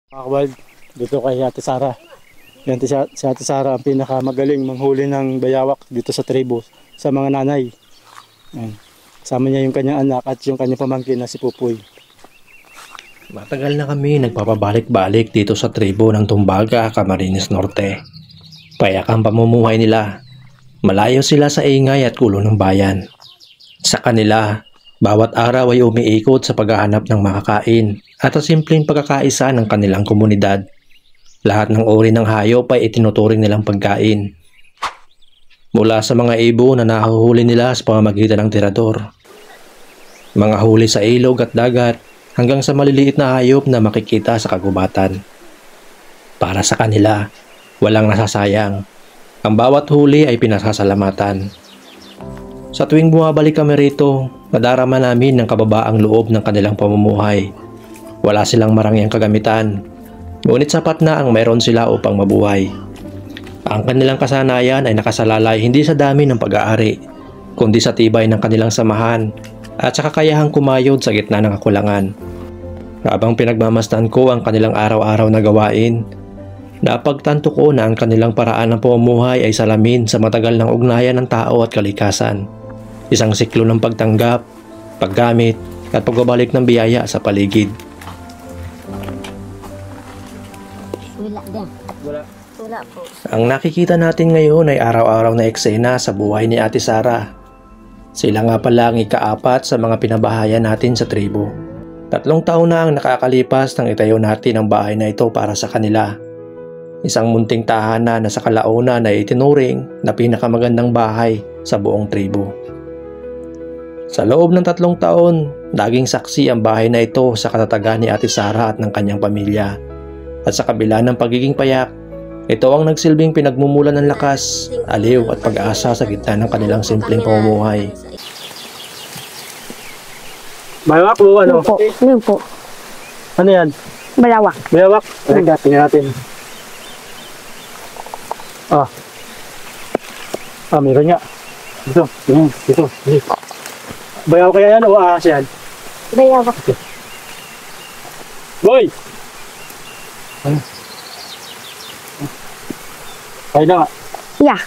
Kawad dito kay Ate Sara. Yan si Ate Sara ang pinakamagaling manghuli ng bayawak dito sa tribo sa mga nanay. Yan. Kasama niya yung kanyang anak at yung kanyang pamangkin na si Pupoy. Matagal na kami nagpapabalik-balik dito sa tribo ng Tumbaga, Camarines Norte. Payak ang pamumuhay nila. Malayo sila sa ingay at gulo ng bayan. Sa kanila, bawat araw ay umiikot sa paghahanap ng makakain at sa simpleng pagkakaisa ng kanilang komunidad. Lahat ng uri ng hayop ay itinuturing nilang pagkain. Mula sa mga ibo na nahuhuli nila sa pamamagitan ng tirador, mga huli sa ilog at dagat, hanggang sa maliliit na hayop na makikita sa kagubatan. Para sa kanila, walang nasasayang. Ang bawat huli ay pinasasalamatan. Sa tuwing bumabalik kami rito, nadarama namin ng kababaang loob ng kanilang pamumuhay. Wala silang marangyang kagamitan, ngunit sapat na ang meron sila upang mabuhay. Ang kanilang kasanayan ay nakasalalay hindi sa dami ng pag-aari, kundi sa tibay ng kanilang samahan at sa kakayahang kumayod sa gitna ng kakulangan. Habang pinagmamasdan ko ang kanilang araw-araw na gawain, napagtanto ko na ang kanilang paraan ng pamumuhay ay salamin sa matagal ng ugnayan ng tao at kalikasan. Isang siklo ng pagtanggap, paggamit at pagbabalik ng biyaya sa paligid. Wala po. Ang nakikita natin ngayon ay araw-araw na eksena sa buhay ni Ate Sara. Sila nga pala ang ika-4 sa mga pinabahayan natin sa tribo. 3 taon na ang nakakalipas nang itayo natin ang bahay na ito para sa kanila. Isang munting tahanan na sa kalaunan ay itinuring na pinakamagandang bahay sa buong tribo. Sa loob ng 3 taon, naging saksi ang bahay na ito sa katatagan ni Ate Sara at ng kanyang pamilya. At sa kabila ng pagiging payak, ito ang nagsilbing pinagmumulan ng lakas, aliw at pag-asa sa gitna ng kanilang simpleng pamumuhay. Bayawak o ano? Ano po? Ano yan? Balawak. Bayawak? Teka, tingnan natin. Meron nga. Dito. Bayawak kaya yan o ahas yan? Balawak. Boy! Ay na nga. Yeah.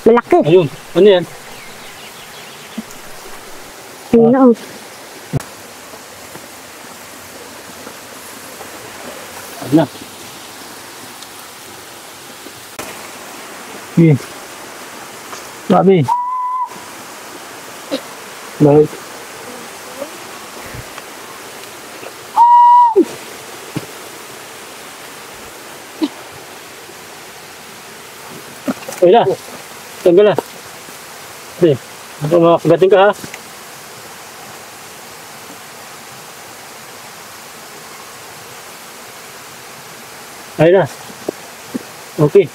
Malaki. Ayun. Ano yan? Ano? Ayun na. Sige. Sabi. Bakit? Ayun na. Tanggal na. Sige. Makakagating ka ha. Ayun na. Okay.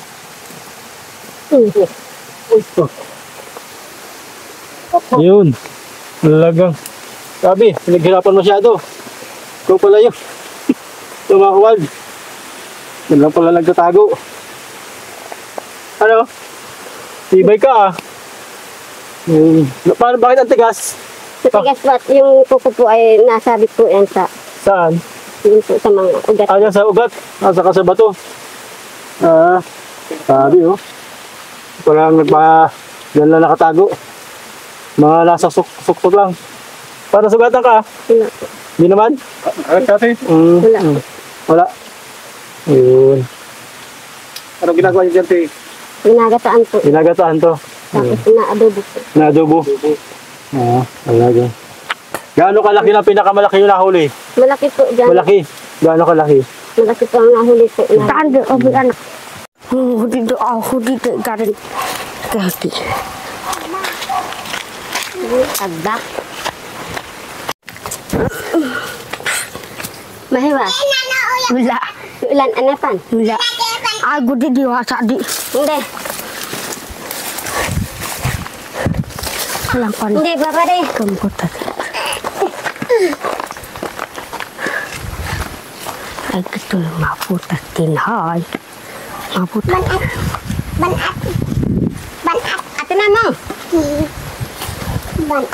Yun. Talagang. Sabi, pinaghirapan masyado. Ikaw pala yun. Tumakawad. Yan lang pala nagtatago. Ano? Tibay ka ah. Paano, bakit ang tigas? Matigas ba? Yung kuko po ay nasabit po yan sa... Saan? Yun po sa mga ugat. Yan sa ugat. Saka sa bato. Sabi oh. Parang yan lang nakatago. Mga nasa suktok lang. Para sugatan ka? Wala po. Hindi naman? Wala. Wala. Ayun. Anong ginagawa niyo dyan, Te? Ginagataan po. Ginagataan to. Tapos na-adobo po. Na-adobo? Oo, talaga. Gaano kalaki na pinakamalaki yung nahuli? Malaki po dyan. Malaki? Gaano kalaki? Malaki po ang nahuli po. Saan doon? O, anak. Dito ako, dito. Garin. Kahit. Agdak. Mahiwas. Wala. Ulan anapan. Wala. Ako di diwasa di. Hindi. Walang kan. Hindi, Papa de. Kamputan. Ay, ito maputat kinhay. Maputat. Banat. Ate na mo. Banat.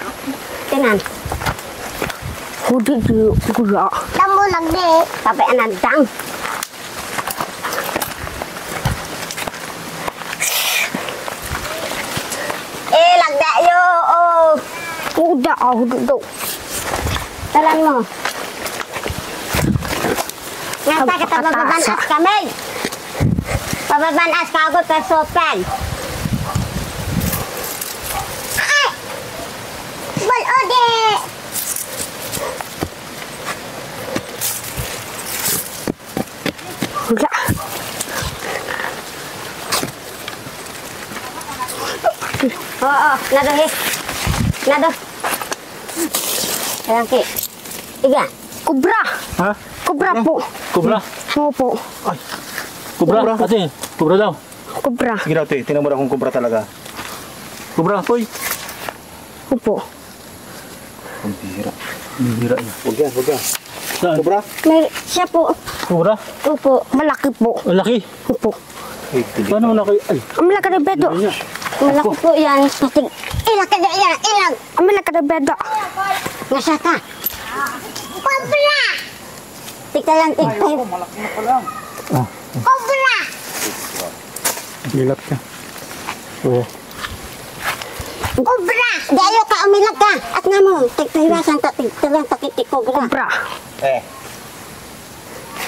Tinan. Hudi di gula. Lambo lagdi. Tapi anandang. Lagda yo. Udah aku duduk. Talan mo. Ngata kita bababan as kami. Bababan as kago persopan. Ay! Bal ode! Udah. Oo, nado he. Nado. Ayan ki. Iga. Kubra. Ha? Kubra po. Kubra? Opo. Kubra? Ate, kubra daw. Kubra. Sige daw, te. Tingnan mo na kung kumpra talaga. Kubra, poy. Opo. Ang bihira. Bihira niya. Huwag yan, huwag yan. Saan? Kumpra? May siya po. Kubra? Opo. Malaki po. Ang laki. Opo. Ay, tili. Paano na kayo? Ay, Ang malaki na bedo. ano niya? Malaki po yan. Pating. Ilag ka na yan. Ilag. Ang malaki na bedo. Nasa ka. Kobra! Tigta lang, tigta. Kobra! Gilap ka. Oo. Kobra! Dayo ka, umilag ka. At nga mo, tigtahiwasan ta, tigta lang, takiti kobra. Kubra.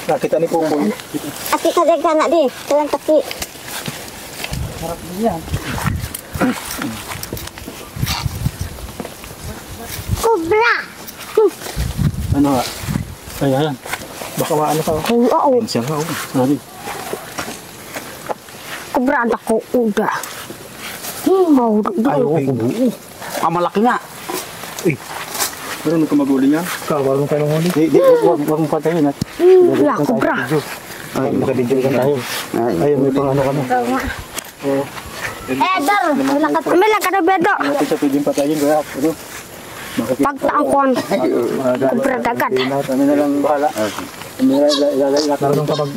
Nakita ni Pumboy. At ikadag ka na di. Talang taki. Kobra! Ano nga? Ay, ayan. Baka maano ka. Oo. Siya nga, oh. Sabi. Kubra anak ko. Udah. Mau duduk. Ayaw ko buo. Malaki nga. Meron ka maguli niyan? Kawarong tayo ng huli. Di, wag mong patayin at. Ya, kubra. Ay, nakabidyo ka Tayo. Ayun, may pang ano kami. Dal! Wala ka. Ang malaki na bedo. Natin siya pwedeng patayin. Kaya, ano? Pagtaangkon. Kubra dagat. Kami na lang bahala. Kami na ilalagay. Marunong ka mag...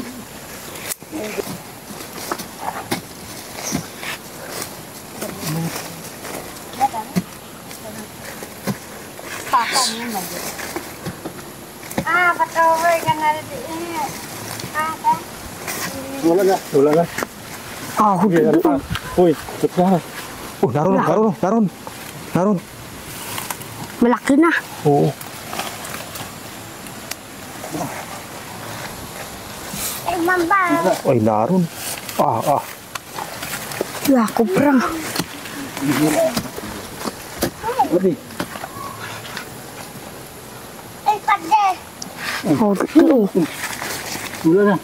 Patover ka na rin. Wala na. Wala na. Ah, Sige, ano pa? Uy, ito na. Oh, naroon. malaki na. Oo. Mamba! Ay, naroon. Ya, kubra. Adi. Pade! Oh, duduk. Wala na.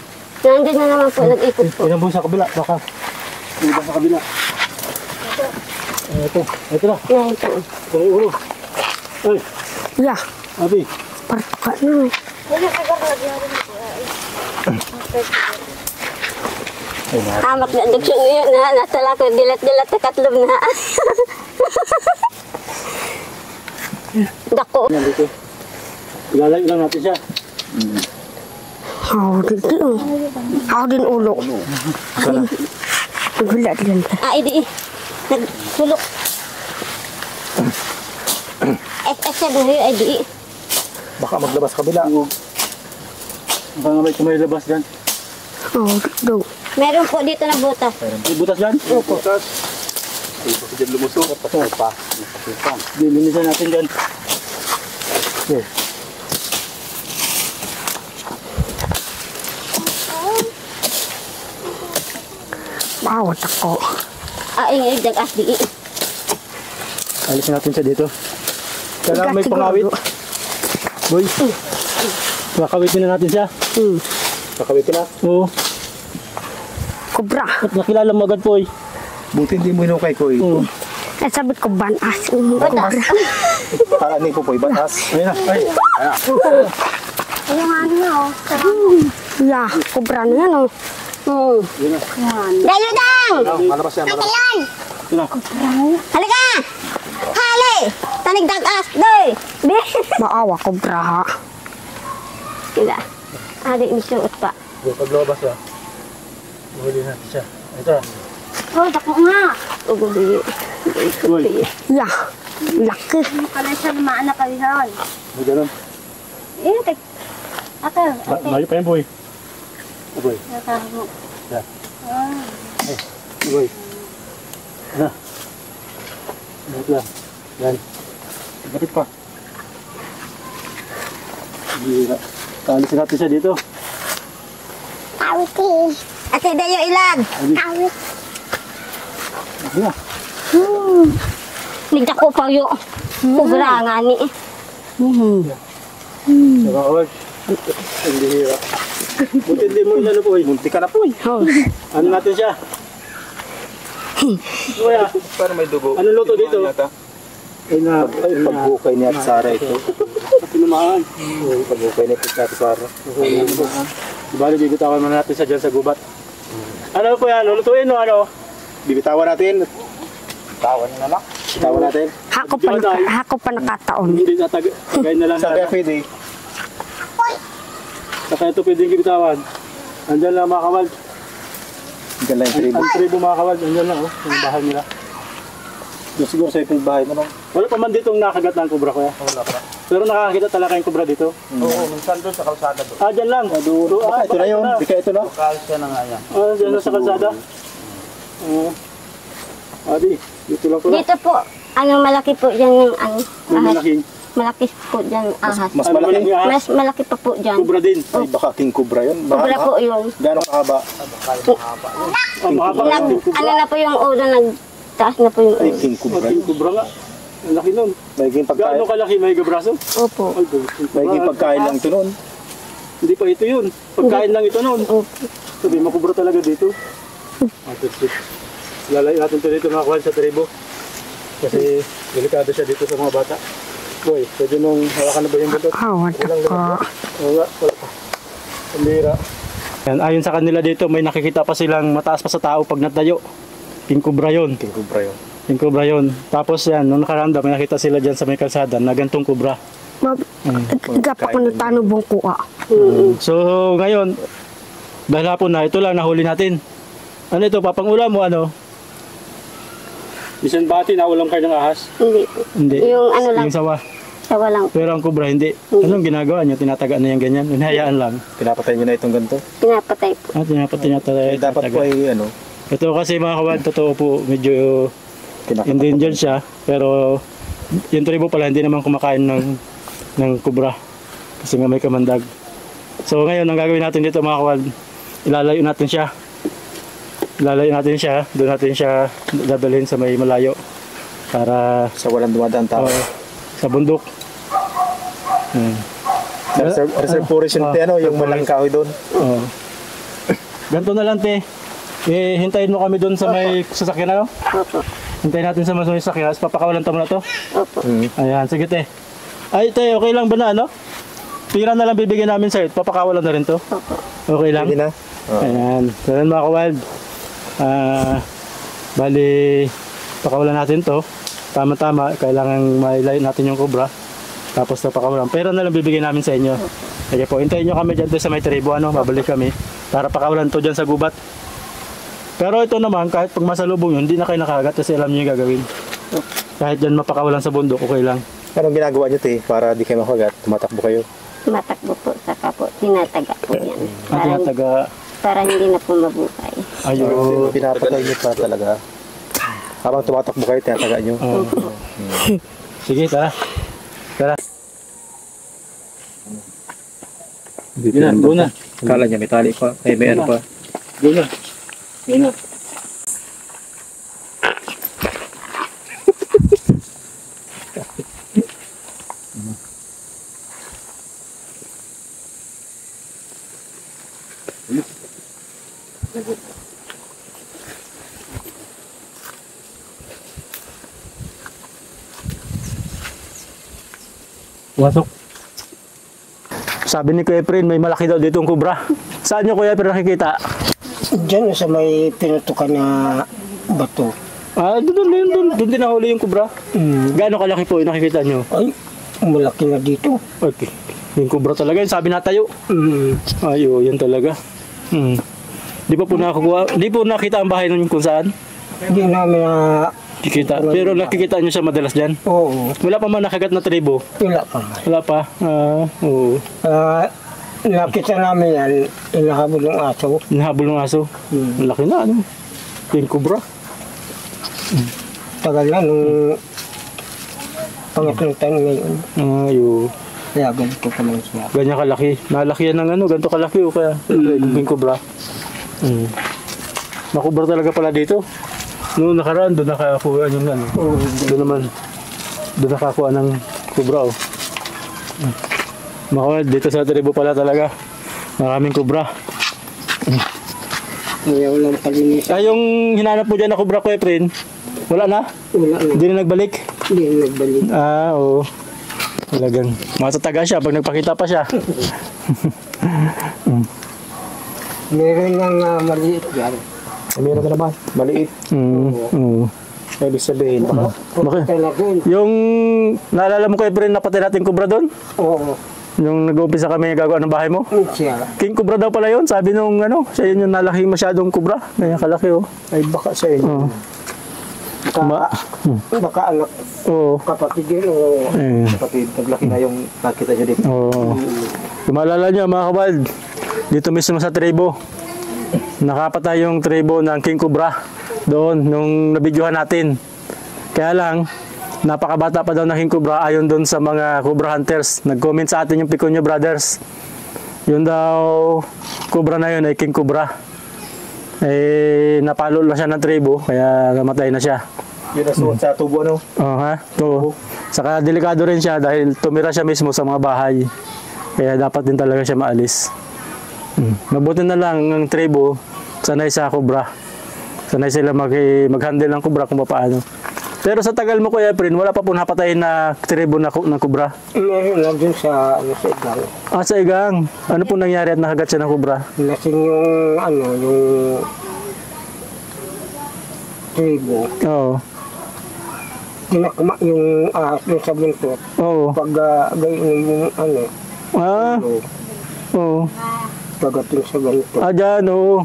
Nandun na naman po, nag-ikot po. Yan po sa kabila. Baka. Yung iba sa kabila. Ito. Ito na. Yan po. Ito yung ulo. Ay, Ya, Abi. partuka na. Hamak na dugsyon ngayon na. Nasa lako, dilat-dilat na katlom na. Dako. Yan dito. Ilalayo lang natin siya. Oh, duduk. Ako din ulo. Gula din. Idi. Nagsulok. Sa buhay, idi. Baka maglabas kabila. Baka nga may kumailabas dyan. Oh, duduk. Meron po dito na butas. May butas dyan? Opo. Ay, baka dyan lumusok. Pa. Linisan natin dyan. Okay. Bawat ako. Ingay, dagas di. Alisin natin siya dito. Kailangan may pangawit. Boy. Kakawitin na natin siya. Kakawitin na. Oo. Kubra. At nakilala mo agad po eh. Buti hindi mo inukay ko eh. Oo. Eh, sabi ko banas. Kubra. Para ni Pupoy, batas. Ayun na. Ay. Yung ano, Ya, kubra na yan, oh. Dayo dang! Malabas yan, malabas. Ayan! Ito na. Halika! Hali! Tanig dagas, doy! Be! Maawa, kubra, ha. Sila. Adik misuot pa. Paglabas siya. Huli natin siya. Ito na. Oh, dako nga! Ugubi. Uy. Ya, laki. Kala siya lumaan na kayo doon. May ganun. Eh, Ate, Layo pa yan, boy. Boy. Nakahamo. Yan. Boy. Ano? Lapit lang. Yan. Lapit pa. Bira. Kaalisin natin siya dito. Awit eh. Ate, dayo ilan. Awit. Ano? Nigda ko pa yung kubra nga ni. Saka kawag. Hindi hira. Buti hindi mo inano po. Munti ka na po. Ano natin siya? Kuya, Para may dugo. anong luto dito? Ay na, Paghukay ni Ate Sara ito. pinumaan. Paghukay ni Ate Sara. Bali, bibitawan muna natin siya dyan sa gubat. Ano po yan? Lulutuin o ano? Bibitawan natin. Bitawan na lang. Bitawan natin. Hako pa nakataon. Hindi tatagay na lang. Sa pwede. Saka ito pwedeng bibitawan. Andyan lang mga kawal. Diyan lang yung tribo. Ang tribo mga kawal, andyan lang yung bahay nila. Doon siguro sa itong bahay mo, no? Wala pa man ditong nakagat ng kubra kuya. Wala pa. Pero nakakita talaga yung kubra dito. Oo, minsan doon sa kalsada doon. Dyan lang. Ito na yun. Di ka ito na. Kalsya na nga yan. Dyan lang sa kalsada. Adi, dito lang pala. Dito po, malaki po dyan yung May ahas. malaking Malaki po dyan ahas. Mas Ay, malaki. malaking ahas. Mas malaki pa po dyan. Kubra din. Ay, baka king cobra yun. Kubra po yun. Gano'ng kahaba? Mahaba yung kubra. Ano na po yung ulo, nagtaas na po yung Ay, ulo. king cobra Malaking yun. kubra nga. Ang laki nun. Magiging pagkain. Gaano kalaki may gabraso? Opo. Ay, kubra. Magiging pagkain lang ito noon. Hindi pa ito yun. Pagkain lang ito nun. Opo. Sabi, makubra talaga dito. Lalayo natin ito dito mga kawal sa tribo. Kasi delikado siya dito sa mga bata. Boy, pwede nung hawakan na ba yung butot? Hawad ako. Oo nga, wala pa. Pambira. Yan, ayon sa kanila dito, may nakikita pa silang mataas pa sa tao pag natayo. King Cobra yun. King cobra yun. King Cobra yun. Tapos yan, nung nakaranda, may nakita sila dyan sa may kalsada na gantong kubra. Gapak ko na tanubong ko ah. So, ngayon, dahil hapon na, ito lang nahuli natin. Ano ito, papangulam mo ano? Bisan bati na ulam kayo ng ahas? Hindi po. Hindi. Yung ano lang, Yung sawa. sawa lang. Pero ang kubra hindi. Anong ginagawa niyo? Tinataga na yung ganyan? Hinahayaan lang. Pinapatay nyo na itong ganito. Pinapatay po. Tinataga. Eh, dapat po ay ano, Ito kasi mga kawad, totoo po, medyo endangered siya. Pero yung tribo pala hindi naman kumakain ng kubra. Kasi nga may kamandag. So ngayon, ang gagawin natin dito mga kawad, ilalayo natin siya. Doon natin siya dadalhin sa may malayo. Para sa walang dumadaan tao. sa bundok. Reserve forest yun, ano, yung malang kahoy doon. Oo. Ganito na lang, te. Hintayin mo kami doon sa may sasakyan na. Opo. Hintayin natin sa may sasakyan. Tapos papakawalan mo na to. Opo. Ayan, sige, te. Ay, te, okay lang ba na, ano? Tira na lang bibigyan namin sa'yo. Papakawalan na rin to. Opo. Okay lang? Hindi na. Ayan. So, yan mga kawild. Bali, pakawalan natin to. Tama-tama, kailangan mailayo natin yung kubra. Tapos napakawalan. Pero na lang bibigyan namin sa inyo. Sige po, hintayin nyo kami dyan sa may tribo, ano? Babalik kami. Para pakawalan to dyan sa gubat. Pero ito naman, kahit pag masalubong yun, hindi na kayo nakagat kasi alam nyo yung gagawin. Kahit dyan mapakawalan sa bundok, okay lang. Anong ginagawa nyo, te, para di kayo makagat? Tumatakbo kayo? Tumatakbo po, saka po, tinataga po yan. At tinataga, Para hindi na po mabuhay. ayun. Pinapatay nyo pa talaga. Habang tumatakbo kayo, tinataga nyo. Sige, tara. Tara. Yun na, doon na. Kala niya, may tali pa. Ay, may ano pa. Doon na. Doon na. Wasok. Sabi ni Kuya Efren, may malaki daw dito ang kubra. Saan nyo Kuya Efren nakikita? Diyan sa may pinutukan na bato. Doon din nahuli yung kubra. Gaano kalaki po yung nakikita nyo? Ay, malaki na dito. Okay. Yung kubra talaga, yung sabi natayo. Ayo, yan talaga. Di pa po nakakuha, di po nakita ang bahay nun kung saan? Hindi namin na... Kikita. Pero nakikita nyo siya madalas dyan? Oo, Wala pa man nakagat na tribo? wala pa. Wala pa? Oo. nakita namin yan, inahabol ng aso. Hinahabol ng aso. Ang laki na, ano? King cobra. Tagal na nung pangatlong taon ngayon. Ayo. Kaya ganito pa lang siya. Ganyan kalaki. Nalaki yan ng ano, ganito kalaki o kaya. King cobra. Nakubra talaga pala dito. Noong nakaraan, doon nakakuha yung ano. Doon naman, doon nakakuha ng cobra oh. Makawad, dito sa tribo pala talaga. Maraming cobra. Kaya walang palinis. Yung hinanap mo dyan na cobra ko, Efren, wala na? Wala na. Hindi na nagbalik? Hindi na nagbalik. Oo. Talagang matataga siya pag nagpakita pa siya. Meron ng maliit yan. Meron ka naman, maliit. Ibig sabihin, baka Bakit? Talaga yun. Yung naalala mo kay Efren, napatay natin cobra doon? Oo. Yung nag-uumpisa kami gagawa ng bahay mo? Siya. King cobra daw pala yun. Sabi nung ano, siya yun yung nalaki masyadong cobra. Kaya kalaki oh. ay baka sa inyo. Oo. Baka anak Oo. kapatid yun. O Kapatid, naglaki na yung nakita nyo dito. Oo. Kung maalala nyo mga kabald, dito mismo sa tribo, nakapatay yung tribo ng King Cobra doon nung nabidyohan natin. Kaya lang, napakabata pa daw ng King Cobra ayon doon sa mga Cobra Hunters. Nag-comment sa atin yung Piconio Brothers. Yun daw, Cobra na yun ay King Cobra. Eh, napalo lang siya ng tribo, kaya namatay na siya. Yun ang suot sa tubo, ano? Oo ha? Oo. Saka delikado rin siya dahil tumira siya mismo sa mga bahay. Kaya dapat din talaga siya maalis. Mabuti na lang ng tribo, sanay sa cobra. Sanay sila mag-handle ng cobra kung paano. Pero sa tagal mo Kuya Efren, wala pa po napatayin na tribo ng cobra? meron lang dun sa igang. Ah, sa igang. Ano po nangyari at nakagat siya ng cobra? Lasing yung yung tribo. Oo. Tinakma yung ahas dun sa buntot. Oo. Pag gayon yung Ah, oo. pagating sa ganito Ah, dyan, oo.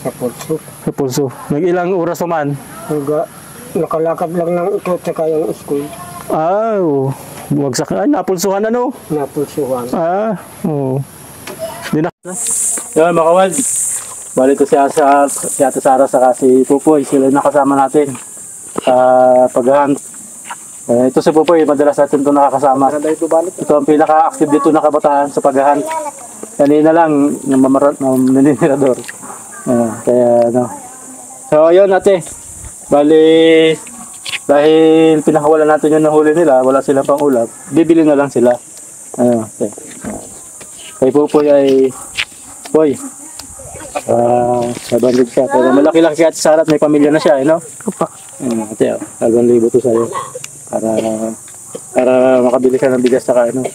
sa pulso. Sa pulso. Nag-ilang oras naman? Nakalakad lang ng ito tsaka yung school. Ah, oo. Wagsak na. Napulsuhan na, no? Napulsuhan. Ah, oo. Di na. Yan, makawal. Bali ko si Ate Sara saka si Pupoy. Sila yung nakasama natin sa pag-hunt. Ito si Pupoy, madalas natin ito nakakasama. Ito ang pinaka-active dito na kabataan sa pag-hunt. Kanina lang, naninirador. Kaya, ano. So, yun ate. Bali, dahil pinakawalan natin yung nahuli nila, wala silang pang ulam, bibili na lang sila. Okay. Kay Pupoy ay, Poy, nabandog siya. Pero malaki lang si Ate Sara at may pamilya na siya, no? Opo. Ate, 2,000 to sa'yo. Para makabili ka ng bigas sa ano.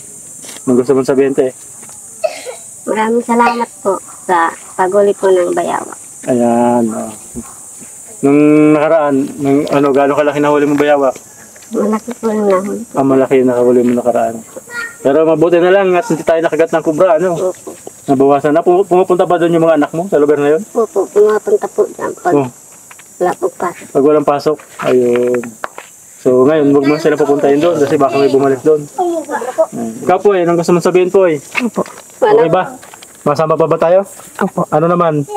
Nung gusto mong sabihin, te. Maraming salamat po sa paguli po ng bayawak. Ayan. Nung nakaraan, gano'ng kalaki nahuli mong bayawak? Malaki po yung nahuli. Malaki yung nakahuli mo nakaraan. Pero mabuti na lang at hindi tayo nakagat ng kubra, ano? Opo. Nabawasan na. Pumupunta pa doon yung mga anak mo sa lugar na yun? Opo, pumapunta po dyan pag wala po pasok. Pag walang pasok, ayun. So ngayon, huwag mo sila pupuntahin doon kasi baka may bumalik doon. Ikaw po anong gusto mong sabihin po Opo. Okay ba? Masama pa ba tayo? Opo. Ano naman?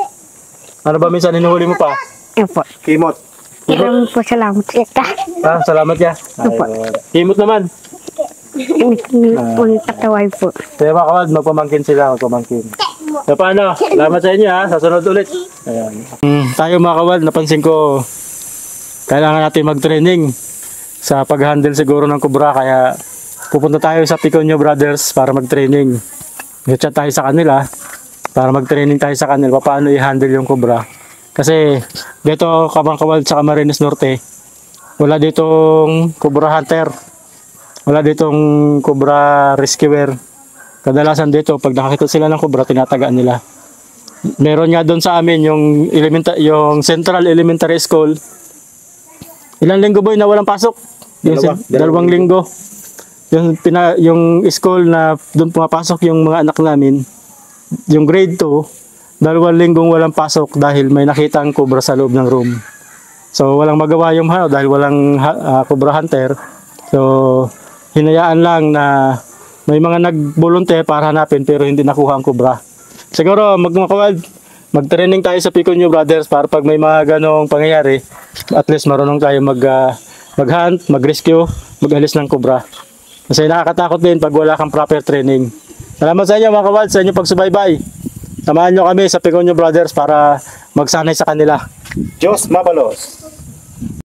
Ano ba minsan hinuhuli mo pa? Opo. Kimot. Maraming po salamat ka. Salamat ya. Opo. Kimot naman. Punta tawag po. Kaya mga kawad, magpamangkin sila, magpamangkin. So paano? Salamat sa inyo ha, sa sunod ulit. Ayan. Tayo mga kawad, napansin ko, kailangan natin mag-training sa pag-handle siguro ng kubra, kaya pupunta tayo sa Piconio Brothers para mag-training. Nag-chat tayo sa kanila para mag-training tayo sa kanila paano i-handle yung kubra. Kasi dito Kabangkawal sa Camarines Norte, wala ditong kubra hunter. Wala ditong kubra rescuer. Kadalasan dito pag nakakita sila ng kubra, tinatagaan nila. Meron nga doon sa amin yung Central Elementary School. Ilang linggo boy na walang pasok? Dalawang linggo. Yung school na doon pumapasok yung mga anak namin, yung grade 2, 2 linggong walang pasok dahil may nakitang kubra sa loob ng room. So walang magawa yung dahil walang kubra hunter. So hinayaan lang na may mga nag-volunteer para hanapin pero hindi nakuha ang kubra. Siguro mag-training tayo sa Piconio Brothers para pag may mga ganong pangyayari, at least marunong tayo mag-hunt, mag-rescue, mag-alis ng kubra. Kasi nakakatakot din pag wala kang proper training. Salamat sa inyo mga kawads, sa inyong pagsubaybay. Samahan nyo kami sa Piconio Brothers para magsanay sa kanila. Diyos mabalos.